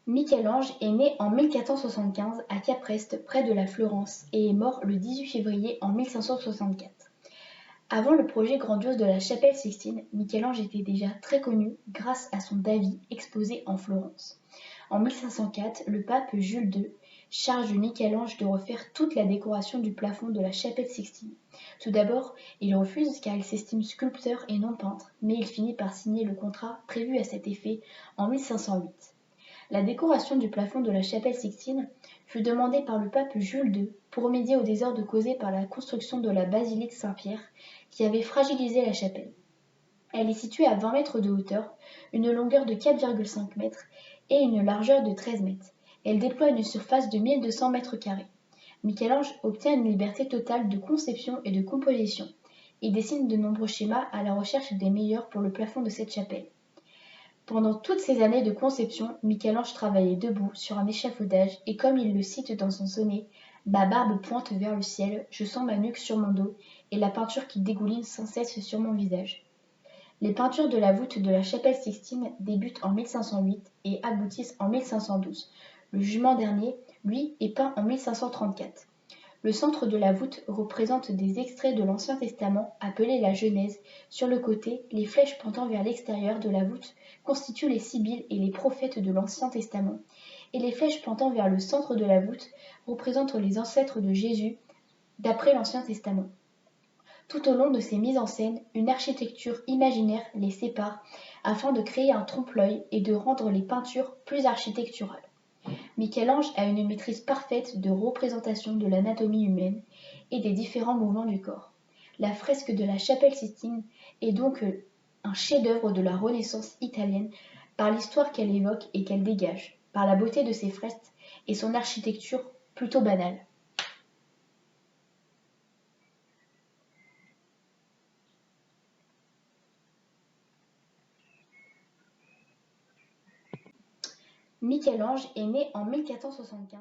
Michel-Ange est né en 1475 à Capreste, près de la Florence, et est mort le 18 février en 1564. Avant le projet grandiose de la chapelle Sixtine, Michel-Ange était déjà très connu grâce à son David exposé en Florence. En 1504, le pape Jules II charge Michel-Ange de refaire toute la décoration du plafond de la chapelle Sixtine. Tout d'abord, il refuse car il s'estime sculpteur et non peintre, mais il finit par signer le contrat prévu à cet effet en 1508. La décoration du plafond de la chapelle Sixtine fut demandée par le pape Jules II pour remédier au désordre causé par la construction de la basilique Saint-Pierre qui avait fragilisé la chapelle. Elle est située à 20 mètres de hauteur, une longueur de 4,5 mètres et une largeur de 13 mètres. Elle déploie une surface de 1200 mètres carrés. Michel-Ange obtient une liberté totale de conception et de composition. Il dessine de nombreux schémas à la recherche des meilleurs pour le plafond de cette chapelle. Pendant toutes ces années de conception, Michel-Ange travaillait debout sur un échafaudage et comme il le cite dans son sonnet, ma barbe pointe vers le ciel, je sens ma nuque sur mon dos et la peinture qui dégouline sans cesse sur mon visage. Les peintures de la voûte de la chapelle Sixtine débutent en 1508 et aboutissent en 1512. Le jugement dernier, lui, est peint en 1534. Le centre de la voûte représente des extraits de l'Ancien Testament appelés la Genèse. Sur le côté, les flèches pointant vers l'extérieur de la voûte constituent les Sibylles et les prophètes de l'Ancien Testament, et les flèches pointant vers le centre de la voûte représentent les ancêtres de Jésus d'après l'Ancien Testament. Tout au long de ces mises en scène, une architecture imaginaire les sépare afin de créer un trompe-l'œil et de rendre les peintures plus architecturales. Michel-Ange a une maîtrise parfaite de représentation de l'anatomie humaine et des différents mouvements du corps. La fresque de la chapelle Sixtine est donc un chef-d'œuvre de la Renaissance italienne par l'histoire qu'elle évoque et qu'elle dégage, par la beauté de ses fresques et son architecture plutôt banale. Michel-Ange est né en 1475